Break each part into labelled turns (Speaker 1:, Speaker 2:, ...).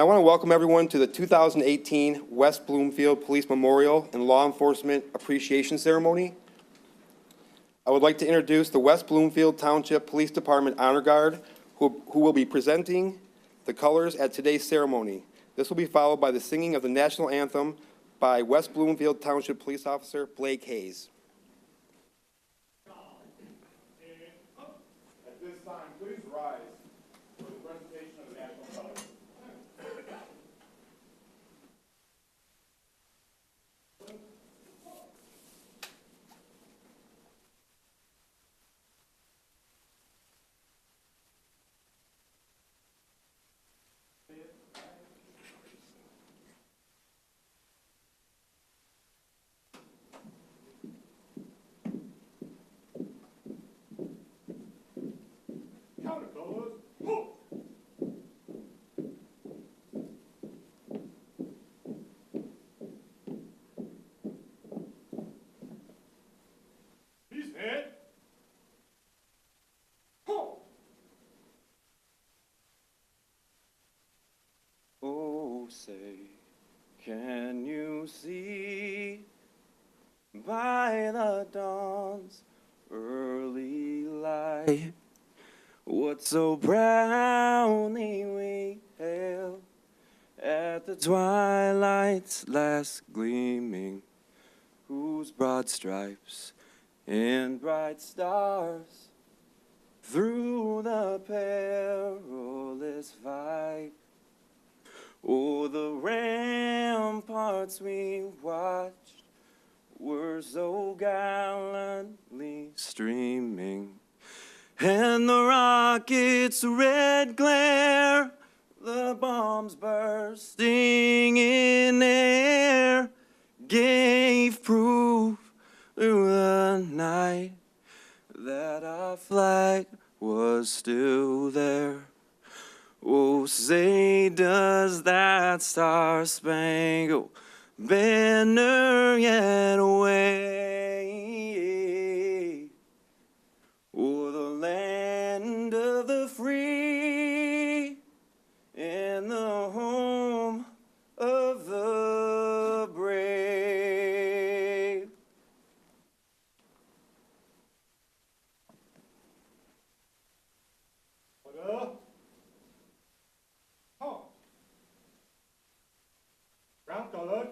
Speaker 1: And I want to welcome everyone to the 2018 West Bloomfield Police Memorial and Law Enforcement Appreciation Ceremony. I would like to introduce the West Bloomfield Township Police Department Honor Guard, who will be presenting the colors at today's ceremony. This will be followed by the singing of the national anthem by West Bloomfield Township Police Officer Blake Hayes. At this time, please rise for the presentation of the national colors. Oh, say, can you see by the dawn's early light what so proudly we hailed at the twilight's last gleaming, whose broad stripes and bright stars through the perilous fight, oh, the ramparts we watched were so gallantly streaming, and the rockets' red glare, the bombs bursting in air, gave proof through the night that our flag was still there. Oh, say, does that star-spangled banner yet wave? Oh, the land of the free and the home of the brave. Ground colored.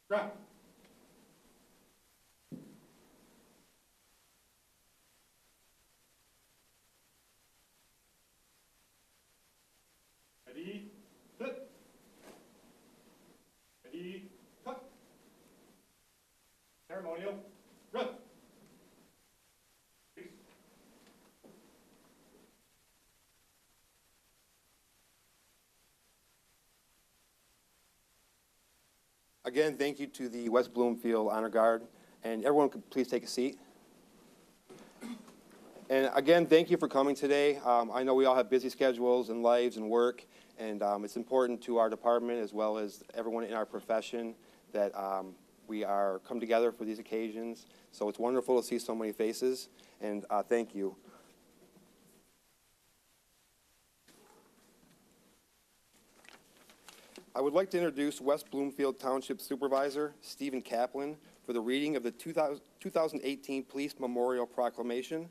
Speaker 1: Ground. Ready, set. Ready, cut. Ceremonial, run. Peace. Again, thank you to the West Bloomfield Honor Guard, and everyone could please take a seat. And again, thank you for coming today. I know we all have busy schedules and lives and work, and it's important to our department as well as everyone in our profession that we are come together for these occasions. So it's wonderful to see so many faces, and thank you. I would like to introduce West Bloomfield Township Supervisor Stephen Kaplan for the reading of the 2018 Police Memorial Proclamation.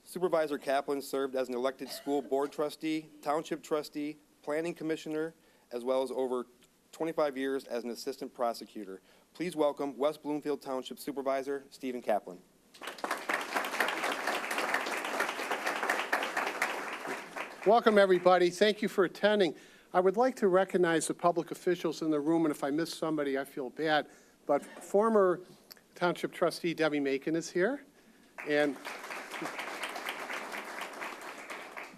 Speaker 1: Supervisor Kaplan served as an elected school board trustee, township trustee, planning commissioner, as well as over 25 years as an assistant prosecutor. Please welcome West Bloomfield Township Supervisor Stephen Kaplan.
Speaker 2: Welcome, everybody. Thank you for attending. I would like to recognize the public officials in the room, and if I miss somebody, I feel bad. But former Township Trustee Debbie Macon is here, and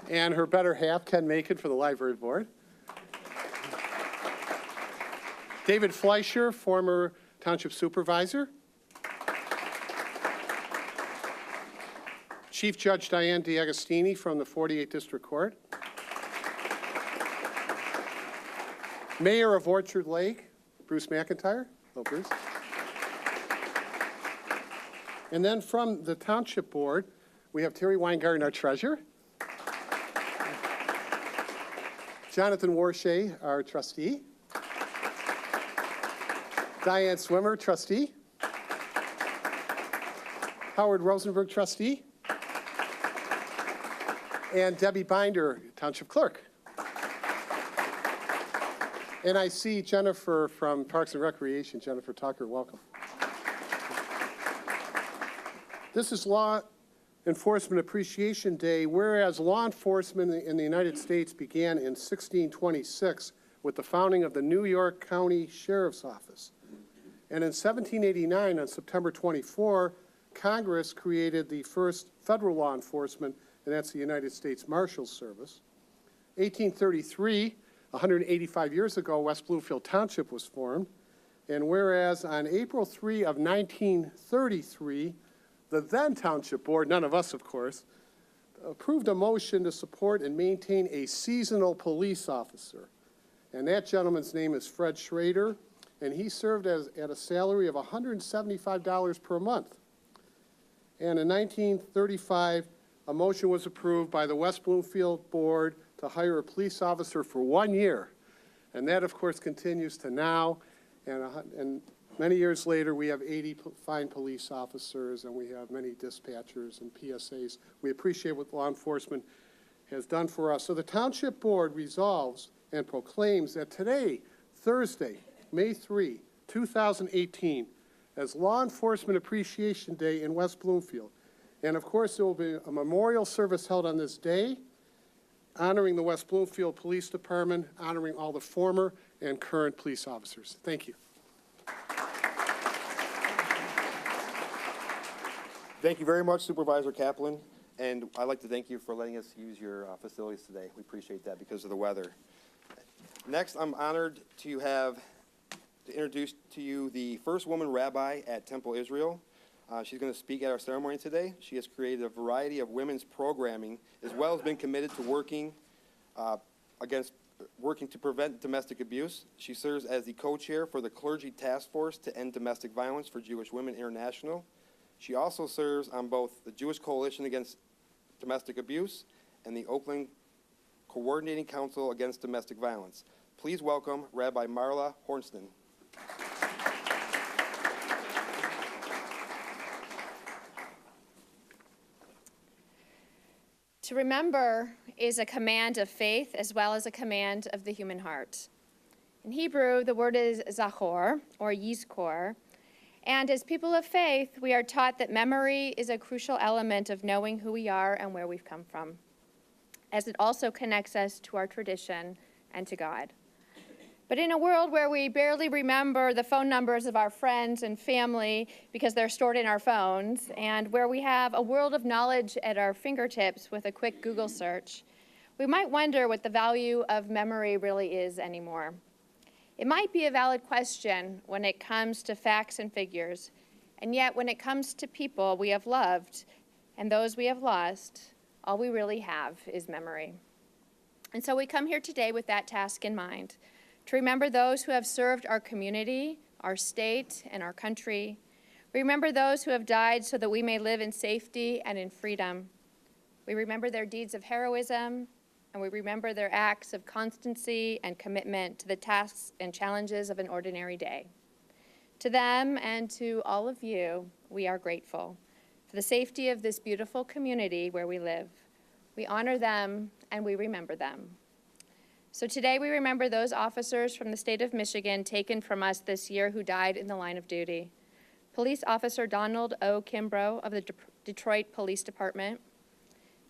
Speaker 2: her better half, Ken Macon, for the Library Board. David Fleischer, former Township Supervisor. Chief Judge Diane DiAgostini from the 48th District Court. Mayor of Orchard Lake, Bruce McIntyre. Hello, Bruce. And then from the Township Board, we have Terry Weingarten, our treasurer. Jonathan Warshay, our trustee. Diane Swimmer, trustee. Howard Rosenberg, trustee. And Debbie Binder, township clerk. And I see Jennifer from Parks and Recreation, Jennifer Tucker, welcome. This is Law Enforcement Appreciation Day, whereas law enforcement in the United States began in 1626 with the founding of the New York County Sheriff's Office. And in 1789, on September 24, Congress created the first federal law enforcement, and that's the United States Marshal's Service. 1833, 185 years ago, West Bloomfield Township was formed. And whereas on April 3 of 1933, the then Township Board, none of us, of course, approved a motion to support and maintain a seasonal police officer. And that gentleman's name is Fred Schrader, and he served at a salary of $175 per month. And in 1935, a motion was approved by the West Bloomfield Board to hire a police officer for 1 year. And that, of course, continues to now. And many years later, we have 80 fine police officers, and we have many dispatchers and PSAs. We appreciate what law enforcement has done for us. So the Township Board resolves and proclaims that today, Thursday, May 3, 2018, as Law Enforcement Appreciation Day in West Bloomfield. And of course, there will be a memorial service held on this day, honoring the West Bloomfield Police Department, honoring all the former and current police officers. Thank you.
Speaker 1: Thank you very much, Supervisor Kaplan, and I'd like to thank you for letting us use your facilities today. We appreciate that because of the weather. Next, I'm honored to introduce to you the first woman rabbi at Temple Israel. She's going to speak at our ceremony today. She has created a variety of women's programming, as well as been committed to working to prevent domestic abuse. She serves as the co-chair for the Clergy Task Force to End Domestic Violence for Jewish Women International. She also serves on both the Jewish Coalition Against Domestic Abuse and the Oakland Coordinating Council Against Domestic Violence. Please welcome Rabbi Marla Hornston.
Speaker 3: To remember is a command of faith as well as a command of the human heart. In Hebrew, the word is zachor, or yizkor, and as people of faith, we are taught that memory is a crucial element of knowing who we are and where we've come from, as it also connects us to our tradition and to God. But in a world where we barely remember the phone numbers of our friends and family because they're stored in our phones, and where we have a world of knowledge at our fingertips with a quick Google search, we might wonder what the value of memory really is anymore. It might be a valid question when it comes to facts and figures, and yet when it comes to people we have loved and those we have lost, all we really have is memory. And so we come here today with that task in mind, to remember those who have served our community, our state, and our country. We remember those who have died so that we may live in safety and in freedom. We remember their deeds of heroism, and we remember their acts of constancy and commitment to the tasks and challenges of an ordinary day. To them and to all of you, we are grateful for the safety of this beautiful community where we live. We honor them and we remember them. So today we remember those officers from the state of Michigan taken from us this year who died in the line of duty. Police Officer Donald O. Kimbrough of the Detroit Police Department,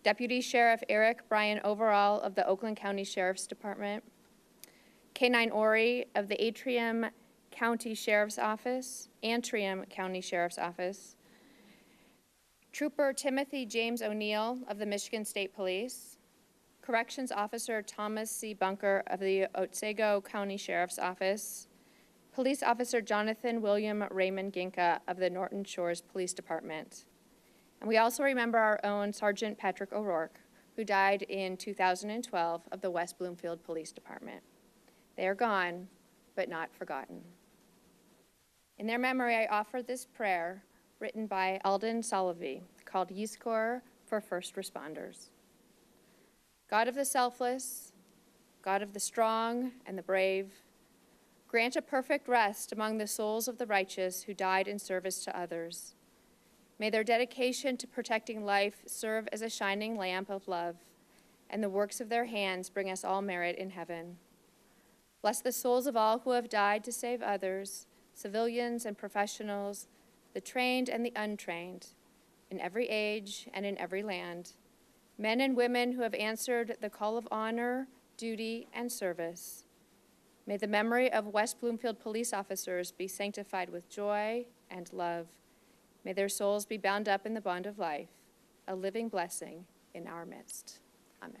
Speaker 3: Deputy Sheriff Eric Brian Overall of the Oakland County Sheriff's Department, K-9 Ori of the Antrim County Sheriff's Office, Trooper Timothy James O'Neill of the Michigan State Police, Corrections Officer Thomas C. Bunker of the Otsego County Sheriff's Office, Police Officer Jonathan William Raymond Ginka of the Norton Shores Police Department. And we also remember our own Sergeant Patrick O'Rourke, who died in 2012 of the West Bloomfield Police Department. They are gone, but not forgotten. In their memory, I offer this prayer written by Alden Solovey called Yizkor for First Responders. God of the selfless, God of the strong and the brave, grant a perfect rest among the souls of the righteous who died in service to others. May their dedication to protecting life serve as a shining lamp of love, and the works of their hands bring us all merit in heaven. Bless the souls of all who have died to save others, civilians and professionals, the trained and the untrained, in every age and in every land, men and women who have answered the call of honor, duty, and service. May the memory of West Bloomfield police officers be sanctified with joy and love. May their souls be bound up in the bond of life, a living blessing in our midst. Amen.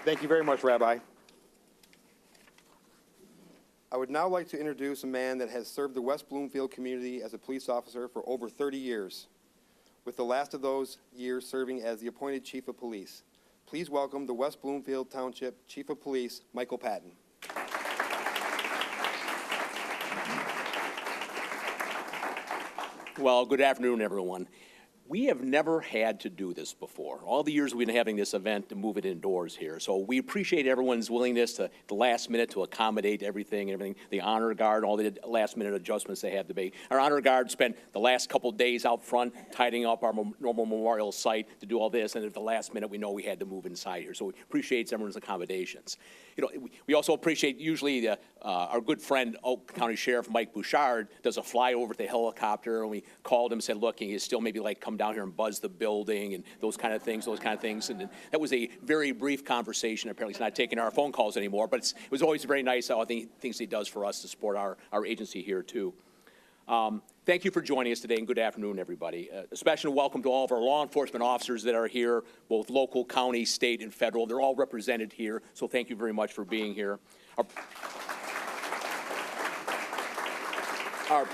Speaker 1: Thank you very much, Rabbi. I would now like to introduce a man that has served the West Bloomfield community as a police officer for over 30 years, with the last of those years serving as the appointed Chief of Police. Please welcome the West Bloomfield Township Chief of Police, Michael Patton.
Speaker 4: Well, good afternoon, everyone. We have never had to do this before. All the years we've been having this event to move it indoors here. So we appreciate everyone's willingness to, the last minute, to accommodate everything, the honor guard, all the last minute adjustments they had to make. Our honor guard spent the last couple days out front tidying up our normal memorial site to do all this, and at the last minute we know we had to move inside here. So we appreciate everyone's accommodations. You know, we also appreciate usually our good friend, Oak County Sheriff Mike Bouchard, does a flyover with the helicopter, and we called him and said, look, can you still maybe like come down here and buzz the building and those kind of things. And that was a very brief conversation. Apparently he's not taking our phone calls anymore, but it was always very nice how things he does for us to support our agency here too. Thank you for joining us today, and good afternoon, everybody. A special welcome to all of our law enforcement officers that are here, both local, county, state, and federal. They're all represented here, so thank you very much for being here. Our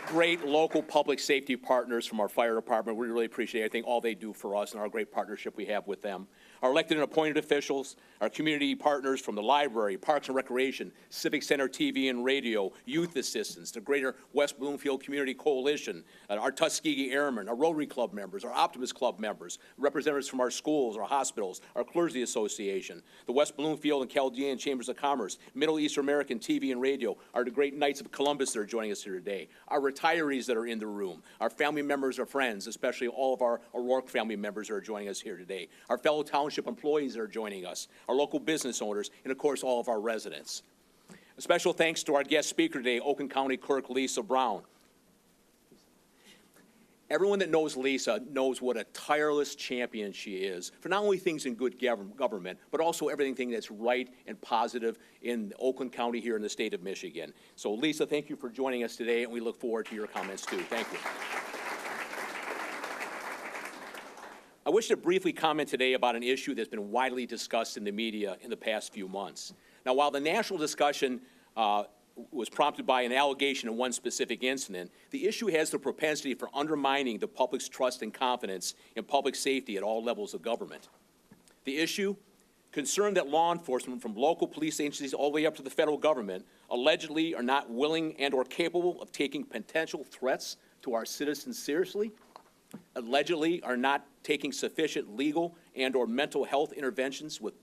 Speaker 4: great local public safety partners from our fire department, we really appreciate everything, all they do for us, and our great partnership we have with them. Our elected and appointed officials, our community partners from the library, Parks and Recreation, Civic Center TV and radio, youth assistants, the Greater West Bloomfield Community Coalition, our Tuskegee Airmen, our Rotary Club members, our Optimist Club members, representatives from our schools, our hospitals, our Clergy Association, the West Bloomfield and Chaldean Chambers of Commerce, Middle East American TV and radio, our the great Knights of Columbus that are joining us here today, our retirees that are in the room, our family members or friends, especially all of our O'Rourke family members that are joining us here today, our fellow township employees that are joining us, our local business owners, and of course all of our residents. A special thanks to our guest speaker today, Oakland County Clerk Lisa Brown. Everyone that knows Lisa knows what a tireless champion she is for not only things in good government, but also everything that's right and positive in Oakland County here in the state of Michigan. So Lisa, thank you for joining us today, and we look forward to your comments too. Thank you. I wish to briefly comment today about an issue that's been widely discussed in the media in the past few months. Now, while the national discussion was prompted by an allegation in one specific incident, the issue has the propensity for undermining the public's trust and confidence in public safety at all levels of government. The issue, concerned that law enforcement from local police agencies all the way up to the federal government allegedly are not willing and or capable of taking potential threats to our citizens seriously, allegedly are not taking sufficient legal and or mental health interventions with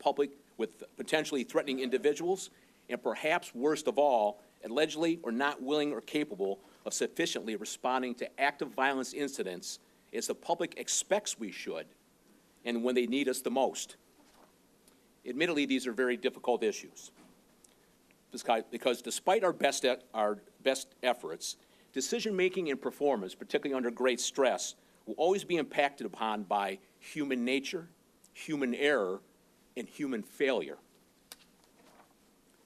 Speaker 4: potentially threatening individuals, and perhaps worst of all, allegedly are not willing or capable of sufficiently responding to active violence incidents as the public expects we should, and when they need us the most. Admittedly, these are very difficult issues, because despite our best efforts, decision-making and performance, particularly under great stress, will always be impacted upon by human nature, human error, and human failure.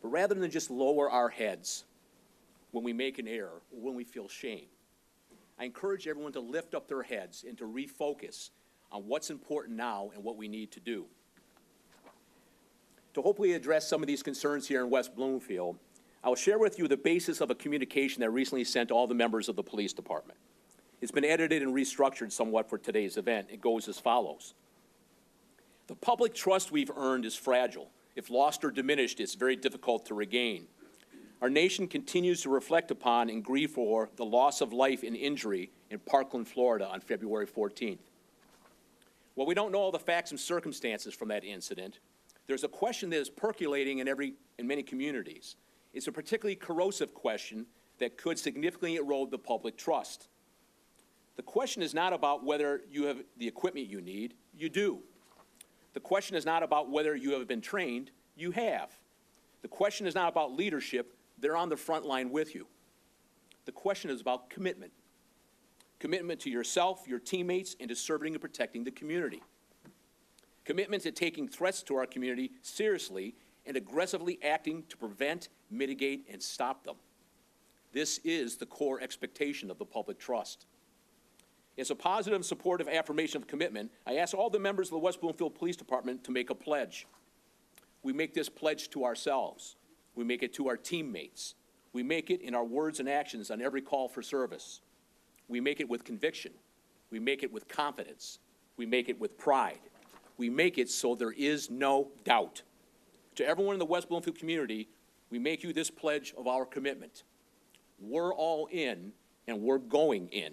Speaker 4: But rather than just lower our heads when we make an error or when we feel shame, I encourage everyone to lift up their heads and to refocus on what's important now and what we need to do. To hopefully address some of these concerns here in West Bloomfield, I will share with you the basis of a communication that I recently sent to all the members of the police department. It's been edited and restructured somewhat for today's event. It goes as follows. The public trust we've earned is fragile. If lost or diminished, it's very difficult to regain. Our nation continues to reflect upon and grieve for the loss of life and injury in Parkland, Florida on February 14th. While we don't know all the facts and circumstances from that incident, there's a question that is percolating in many communities. It's a particularly corrosive question that could significantly erode the public trust. The question is not about whether you have the equipment you need. You do. The question is not about whether you have been trained. You have. The question is not about leadership. They're on the front line with you. The question is about commitment. Commitment to yourself, your teammates, and to serving and protecting the community. Commitment to taking threats to our community seriously and aggressively acting to prevent, mitigate, and stop them. This is the core expectation of the public trust. As a positive and supportive affirmation of commitment, I ask all the members of the West Bloomfield Police Department to make a pledge. We make this pledge to ourselves. We make it to our teammates. We make it in our words and actions on every call for service. We make it with conviction. We make it with confidence. We make it with pride. We make it so there is no doubt. To everyone in the West Bloomfield community, we make you this pledge of our commitment. We're all in, and we're going in.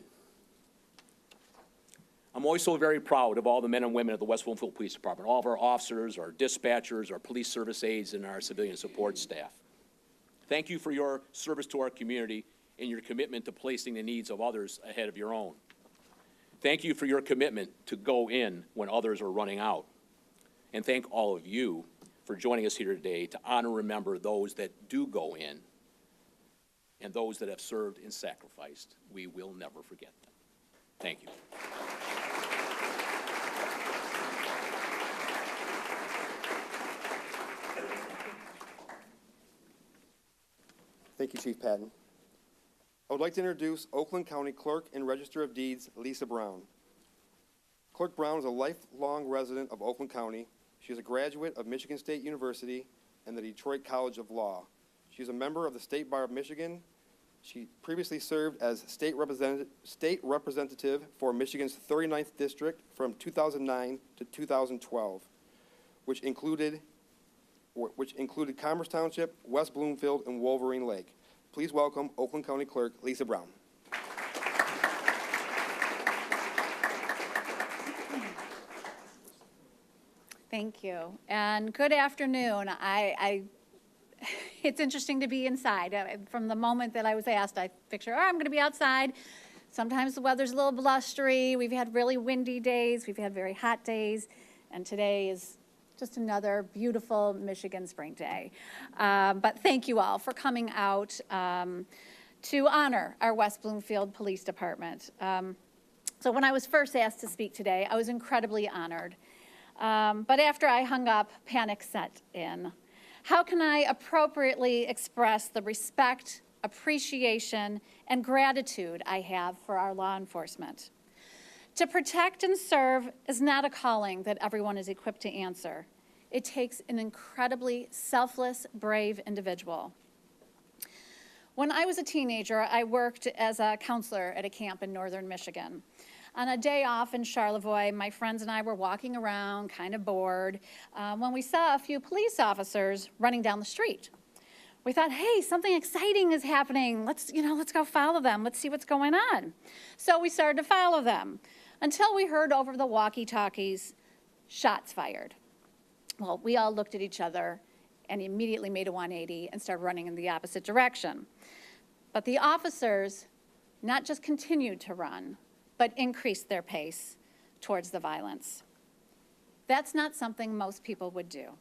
Speaker 4: I'm always so very proud of all the men and women of the West Bloomfield Police Department, all of our officers, our dispatchers, our police service aides, and our civilian support staff. Thank you for your service to our community and your commitment to placing the needs of others ahead of your own. Thank you for your commitment to go in when others are running out. And thank all of you for joining us here today to honor and remember those that do go in and those that have served and sacrificed. We will never forget them. Thank you.
Speaker 1: Thank you, Chief Patton. I would like to introduce Oakland County Clerk and Register of Deeds, Lisa Brown. Clerk Brown is a lifelong resident of Oakland County. She is a graduate of Michigan State University and the Detroit College of Law. She is a member of the State Bar of Michigan. She previously served as state representative for Michigan's 39th District from 2009 to 2012, which included Commerce Township, West Bloomfield, and Wolverine Lake. Please welcome Oakland County Clerk Lisa Brown.
Speaker 5: Thank you, and good afternoon. It's interesting to be inside. From the moment that I was asked, I picture, I'm going to be outside. Sometimes the weather's a little blustery. We've had really windy days. We've had very hot days, and today is just another beautiful Michigan spring day. But thank you all for coming out to honor our West Bloomfield Police Department. So when I was first asked to speak today, I was incredibly honored. But after I hung up, panic set in. How can I appropriately express the respect, appreciation, and gratitude I have for our law enforcement? To protect and serve is not a calling that everyone is equipped to answer. It takes an incredibly selfless, brave individual. When I was a teenager, I worked as a counselor at a camp in northern Michigan. On a day off in Charlevoix, my friends and I were walking around, kind of bored, when we saw a few police officers running down the street. We thought, hey, something exciting is happening. Let's go follow them. Let's see what's going on. So we started to follow them until we heard over the walkie-talkies, shots fired. Well, we all looked at each other and immediately made a 180 and started running in the opposite direction. But the officers not just continued to run, but increased their pace towards the violence. That's not something most people would do.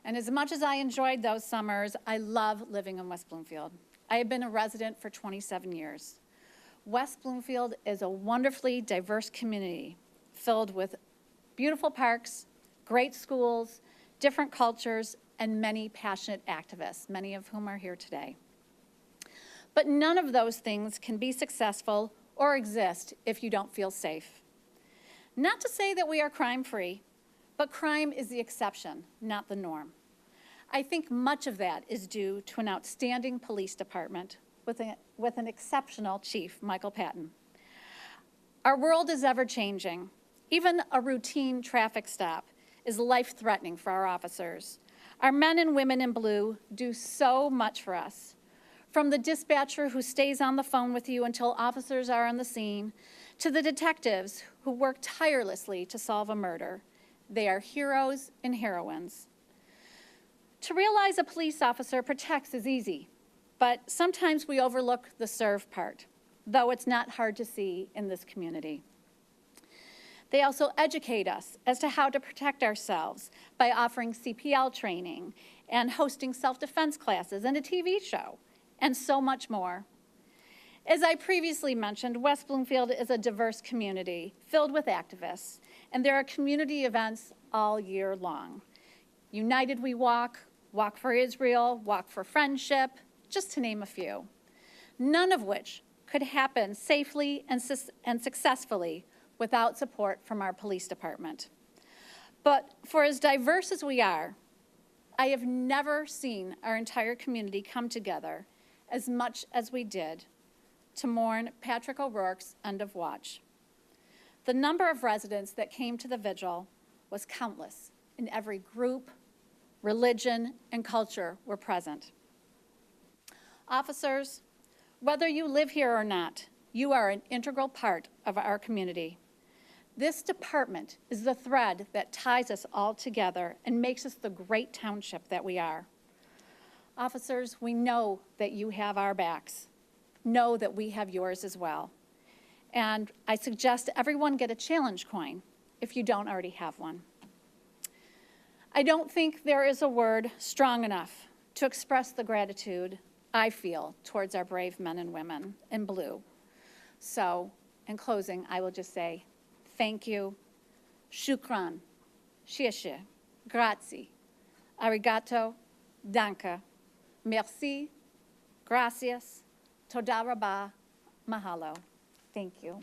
Speaker 5: And as much as I enjoyed those summers, I love living in West Bloomfield. I have been a resident for 27 years. West Bloomfield is a wonderfully diverse community filled with beautiful parks, great schools, different cultures, and many passionate activists, many of whom are here today. But none of those things can be successful or exist if you don't feel safe. Not to say that we are crime-free, but crime is the exception, not the norm. I think much of that is due to an outstanding police department with an exceptional chief, Michael Patton. Our world is ever-changing. Even a routine traffic stop is life-threatening for our officers. Our men and women in blue do so much for us. From the dispatcher who stays on the phone with you until officers are on the scene, to the detectives who work tirelessly to solve a murder, they are heroes and heroines. To realize a police officer protects is easy, but sometimes we overlook the serve part, though it's not hard to see in this community. They also educate us as to how to protect ourselves by offering CPL training and hosting self-defense classes and a TV show, and so much more. As I previously mentioned, West Bloomfield is a diverse community filled with activists, and there are community events all year long. United We Walk, Walk for Israel, Walk for Friendship, just to name a few. None of which could happen safely and successfully without support from our police department. But for as diverse as we are, I have never seen our entire community come together as much as we did to mourn Patrick O'Rourke's end of watch. The number of residents that came to the vigil was countless, and every group, religion, and culture were present. Officers, whether you live here or not, you are an integral part of our community. This department is the thread that ties us all together and makes us the great township that we are. Officers, we know that you have our backs. Know that we have yours as well. And I suggest everyone get a challenge coin if you don't already have one. I don't think there is a word strong enough to express the gratitude I feel towards our brave men and women in blue. So, in closing, I will just say, thank you, shukran, sheshe, grazie, arigato, danke, merci, gracias, toda rabah, mahalo. Thank you.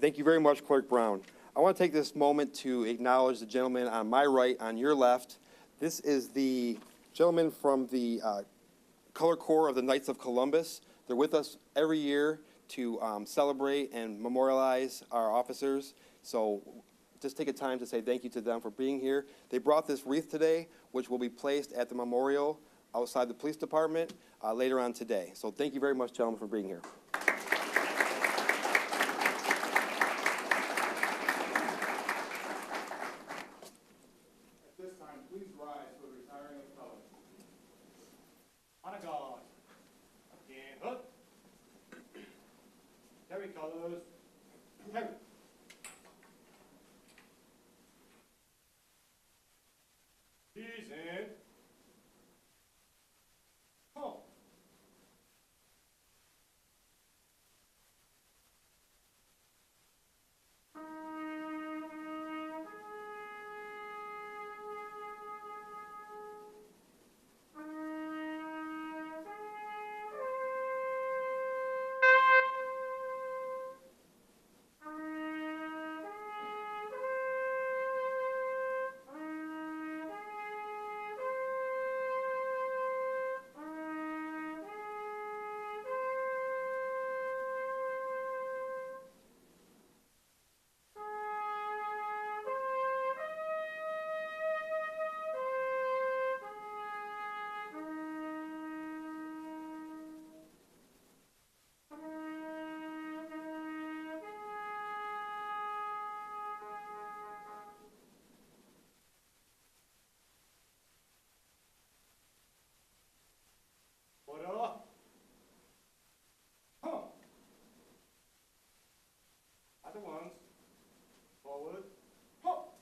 Speaker 1: Thank you very much, Clerk Brown. I want to take this moment to acknowledge the gentleman on my right, on your left. This is the gentleman from the Color Corps of the Knights of Columbus. They're with us every year to celebrate and memorialize our officers. So just take a time to say thank you to them for being here. They brought this wreath today, which will be placed at the memorial outside the police department later on today. So thank you very much, gentlemen, for being here.
Speaker 6: Heavy colors. Heavy. Easy. Home. Other ones. Forward. Hop.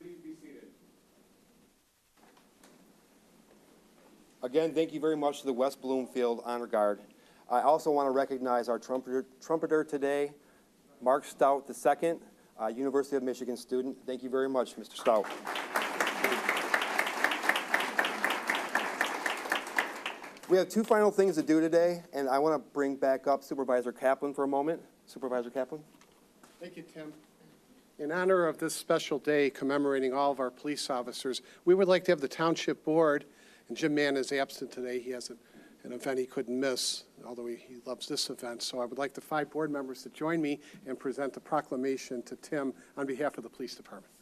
Speaker 6: Please be seated.
Speaker 1: Again, thank you very much to the West Bloomfield Honor Guard. I also want to recognize our trumpeter today, Mark Stout II, University of Michigan student. Thank you very much, Mr. Stout. We have two final things to do today, and I want to bring back up Supervisor Kaplan for a moment. Supervisor Kaplan.
Speaker 2: Thank you, Tim. In honor of this special day commemorating all of our police officers, we would like to have the Township Board, and Jim Mann is absent today. He has an event he couldn't miss, although he loves this event. So I would like the 5 board members to join me and present the proclamation to Tim on behalf of the police department.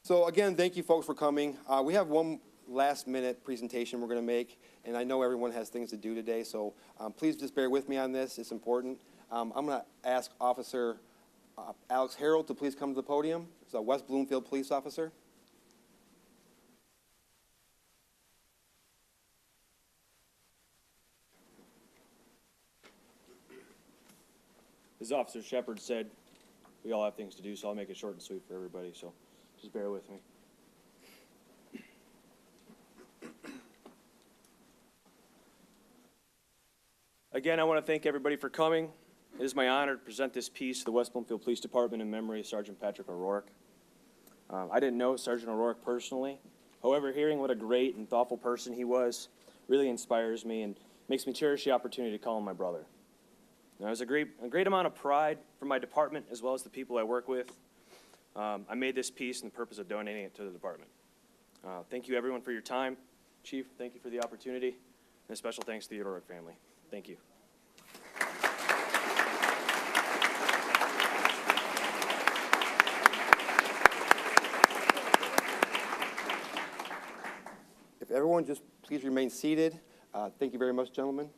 Speaker 1: So again, thank you folks for coming. We have one last-minute presentation we're going to make, and I know everyone has things to do today, so please just bear with me on this. It's important. I'm going to ask Officer Alex Harold to please come to the podium. He's a West Bloomfield police officer.
Speaker 7: As Officer Shepard said, we all have things to do, so I'll make it short and sweet for everybody, so just bear with me. Again, I want to thank everybody for coming. It is my honor to present this piece to the West Bloomfield Police Department in memory of Sergeant Patrick O'Rourke. I didn't know Sergeant O'Rourke personally. However, hearing what a great and thoughtful person he was really inspires me and makes me cherish the opportunity to call him my brother. Now, there's a great amount of pride for my department as well as the people I work with. I made this piece in the purpose of donating it to the department. Thank you, everyone, for your time. Chief, thank you for the opportunity. And a special thanks to the O'Rourke family. Thank you.
Speaker 1: If everyone just please remain seated. Thank you very much, gentlemen.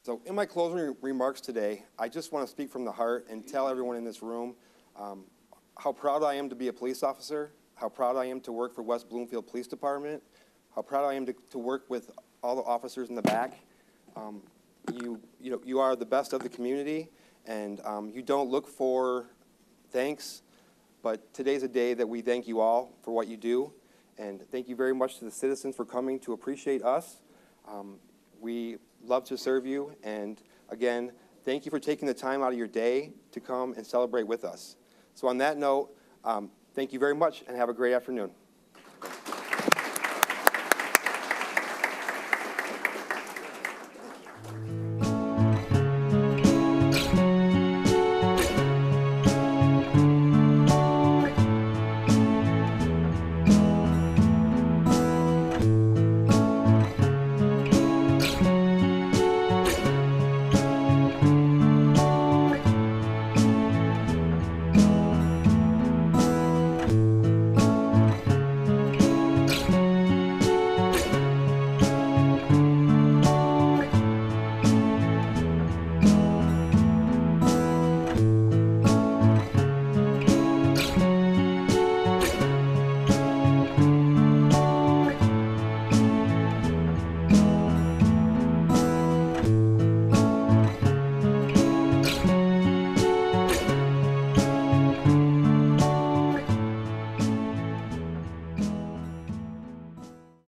Speaker 1: So in my closing remarks today, I just want to speak from the heart and tell everyone in this room how proud I am to be a police officer, how proud I am to work for West Bloomfield Police Department, how proud I am to work with all the officers in the back. You are the best of the community, and you don't look for thanks, but today's a day that we thank you all for what you do, and thank you very much to the citizens for coming to appreciate us. We love to serve you, and again, thank you for taking the time out of your day to come and celebrate with us. So on that note, thank you very much, and have a great afternoon.